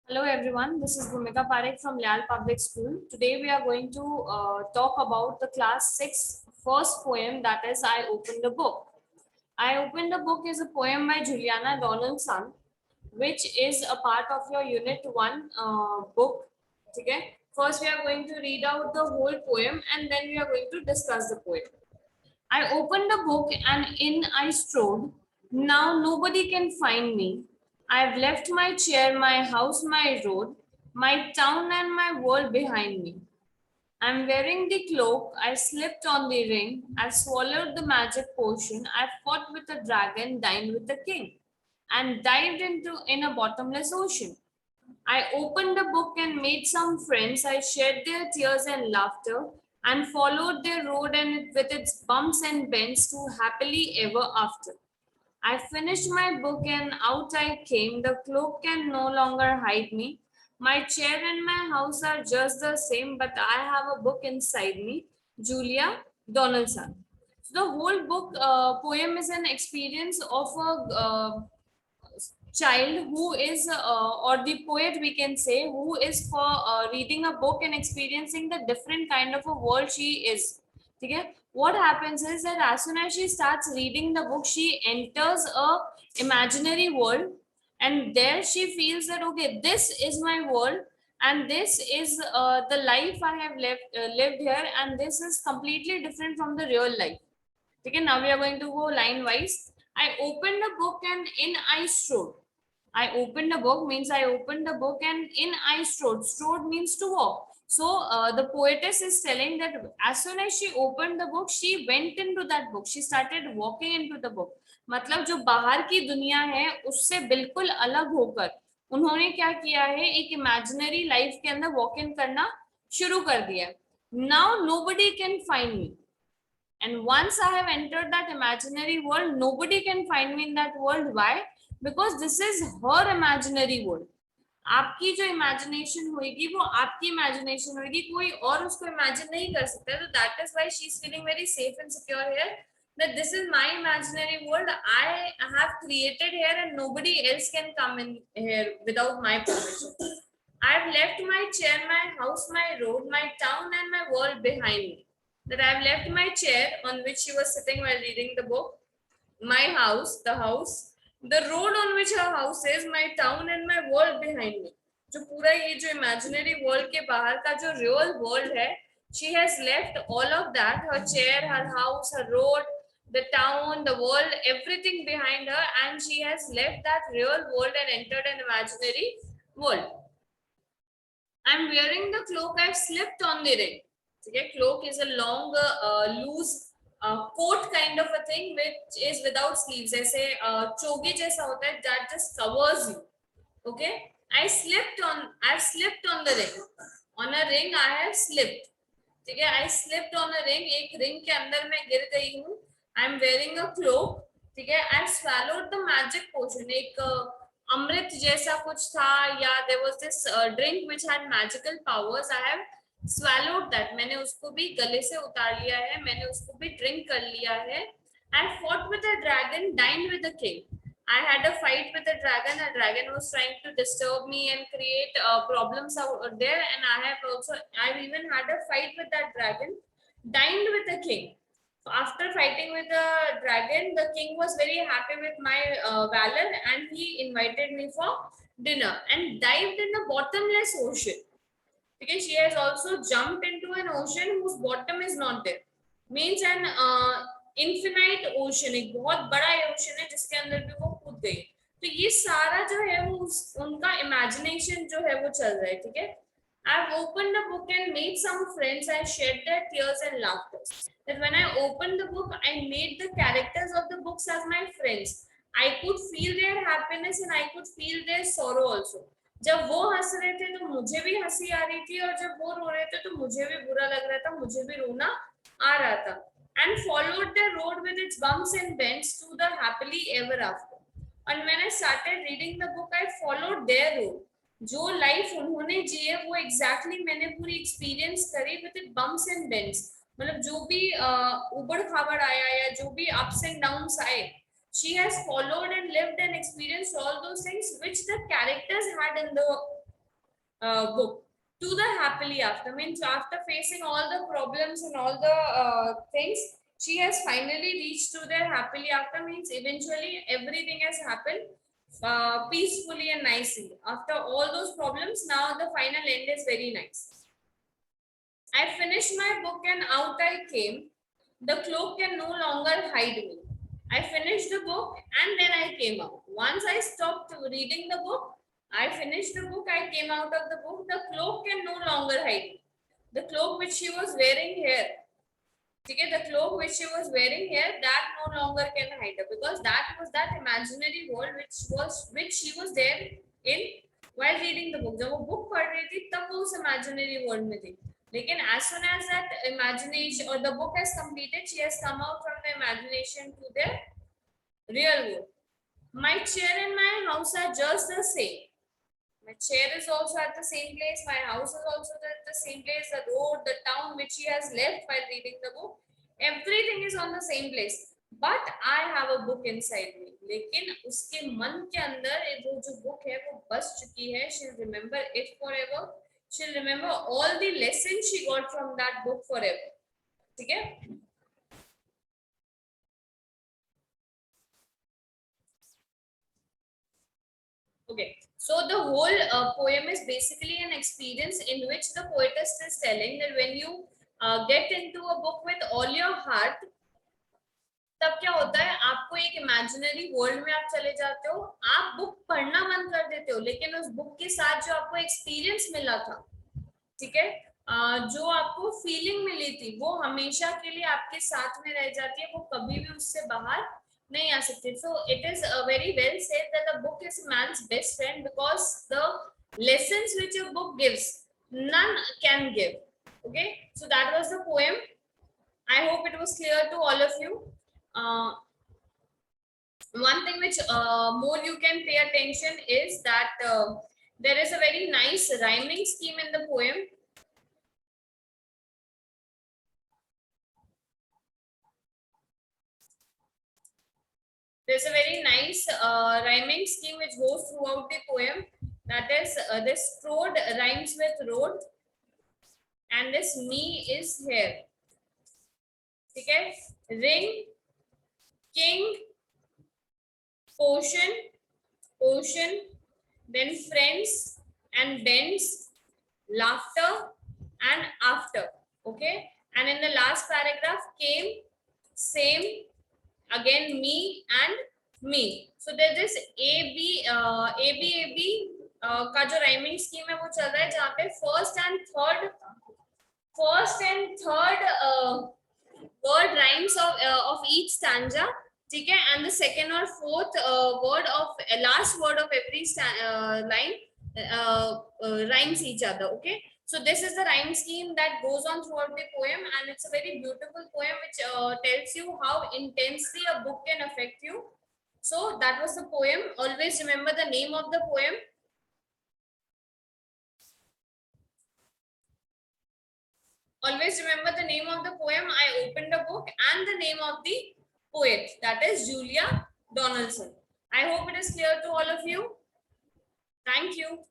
Hello everyone, this is Bhumika Parekh from Lyall Public School. Today we are going to talk about the class 6 first poem, that is I Opened a Book. I Opened a Book is a poem by Juliana Donaldson, which is a part of your unit 1 book. Okay? First we are going to read out the whole poem and then we are going to discuss the poem. I opened the book and in I strode. Now nobody can find me. I've left my chair, my house, my road, my town and my world behind me. I'm wearing the cloak, I slipped on the ring, I've swallowed the magic potion, I've fought with a dragon, dined with a king, and dived into in a bottomless ocean. I opened the book and made some friends. I shared their tears and laughter and followed their road and with its bumps and bends to happily ever after. I finished my book and out I came. The cloak can no longer hide me. My chair and my house are just the same, but I have a book inside me. Julia Donaldson. So the whole book poem is an experience of a child who is or the poet we can say who is for reading a book and experiencing the different kind of a world she is. Okay, what happens is that as soon as she starts reading the book she enters a imaginary world, and there she feels that okay, this is my world and this is the life I have lived here, and this is completely different from the real life. Okay, now we are going to go line wise. I opened a book and in I strode. I opened a book means I opened the book and in I strode. Strode means to walk. So the poetess is telling that as soon as she opened the book, she went into that book. She started walking into the book. मतलब जो बाहर की दुनिया है उससे बिल्कुल अलग होकर उन्होंने क्या किया है, एक इमेजिनरी लाइफ के अंदर वॉक इन करना शुरू कर दिया. Now nobody can find me. And once I have entered that imaginary world, nobody can find me in that world. Why? Because this is her imaginary world. आपकी जो imagination होगी वो आपकी इमेजिनेशन होगी, कोई और उसको इमेजिन नहीं कर सकता. तो that is why she is feeling very safe and secure here, that this is my imaginary world I have created here and nobody else can come in here without my permission. I've left my chair, my house, my road, my town and my world behind me. That I've left my chair on which she was sitting while reading the book, my house, the house, the road on which her house is, my town and my world behind me. जो पूरा ये जो imaginary world के बाहर का जो real world है, she has left all of that, her chair, her house, her road, the town, the world, everything behind her, and she has left that real world and entered an imaginary world. I'm wearing the cloak, I've slipped on the ring. Okay, cloak is a long, loose coat kind of a thing which is without sleeves. ऐसे चोगे जैसा होता है that just covers you. Okay, I've slipped on the ring. On a ring, I have slipped. ठीक है, I slipped on a ring. एक ring के अंदर मैं गिर गई हूँ. I'm wearing a cloak. ठीक है, I've swallowed the magic potion. एक अमृत जैसा कुछ था, या there was this drink which had magical powers. I have swallowed that. मैंने उसको भी गले से उतार लिया है, मैंने उसको भी drink कर लिया है. I fought with a dragon, dined with a king. I had a fight with a dragon. A dragon was trying to disturb me and create problems out there. And I've even had a fight with that dragon. Dined with a king. After fighting with the dragon, the king was very happy with my valor and he invited me for dinner and dived in a bottomless ocean. Because she has also jumped into an ocean whose bottom is not there. Means an infinite ocean, एक बहुत बड़ा ocean है जिसके अंदर भी वो कूद गई. तो ये सारा जो है वो उनका imagination जो है वो चल रहा है. ठीक है, I've opened the book and made some friends. I shed their tears and laughter. That when I opened the book, I made the characters of the books as my friends. I could feel their happiness and I could feel their sorrow also. जब वो हंस रहे थे तो मुझे भी हंसी आ रही थी, और जब वो रो रहे थे तो मुझे भी बुरा लग रहा था, मुझे भी रोना आ रहा था. And followed the road with its bumps and bends to the happily ever after. And when I started reading the book, I followed their road. जो लाइफ उन्होंने जी है वो एग्जैक्टली मैंने पूरी एक्सपीरियंस करी with it bumps and bends. मतलब जो भी उबड़ खाबड़ आया या जो भी अप्स एंड डाउन्स आए, she has followed and lived and experienced all those things which the characters had in the book. To the happily after means after facing all the problems and all the things, she has finally reached to their happily after means eventually everything has happened peacefully and nicely. After all those problems, now the final end is very nice. I finished my book and out I came. The cloak can no longer hide me. I finished the book and then I came out. Once I stopped reading the book, I finished the book, I came out of the book. The cloak can no longer hide me. The cloak which she was wearing here, okay, the cloak which she was wearing here, that no longer can hide her because that was that imaginary world which she was there in while reading the book. जब वो book पढ़ रही थी तब वो उस imaginary world में थी. लेकिन as soon as that imagination or the book has completed, she has come out from the imagination to the real world. My chair and my house are just the same. My chair is also at the same place. My house is also at the same place. The road, the town which she has left while reading the book, everything is on the same place. But I have a book inside me. लेकिन उसके मन के अंदर वो जो book है वो बस चुकी है. She'll remember it forever. She'll remember all the lessons she got from that book forever. ठीक है? Okay, so the whole poem is basically an experience in which the poetess is telling that when you get into a book with all your heart, तब क्या होता है, आपको एक imaginary world में आप चले जाते हो, आप बुक पढ़ना बंद कर देते हो, लेकिन उस बुक के साथ जो आपको एक्सपीरियंस मिला था, ठीक है, जो आपको फीलिंग मिली थी, वो हमेशा के लिए आपके साथ में रह जाती है, वो कभी भी उससे बाहर नहीं आ सकते. So it is very well said that the book is man's best friend because the lessons which a book gives, none can give. Okay, so that was the poem. I hope it was clear to all of you. One thing which more you can pay attention is that there is a very nice rhyming scheme in the poem. There's a very nice rhyming scheme which goes throughout the poem. That is, this road rhymes with road, and this me is here. Okay, ring, king, potion, ocean, then friends and bends, laughter, and after. Okay, and in the last paragraph, came, same, again me and me. So there is AB का जो rhyming scheme है वो चल रहा है, जहाँ पे first and third word rhymes of each stanza, ठीक है, एंड द सेकेंड और fourth word of last word of every line rhymes each other. Okay, so this is the rhyme scheme that goes on throughout the poem, and it's a very beautiful poem which tells you how intensely a book can affect you. So that was the poem. Always remember the name of the poem. Always remember the name of the poem. I opened the book and the name of the poet, that is Julia Donaldson. I hope it is clear to all of you. Thank you.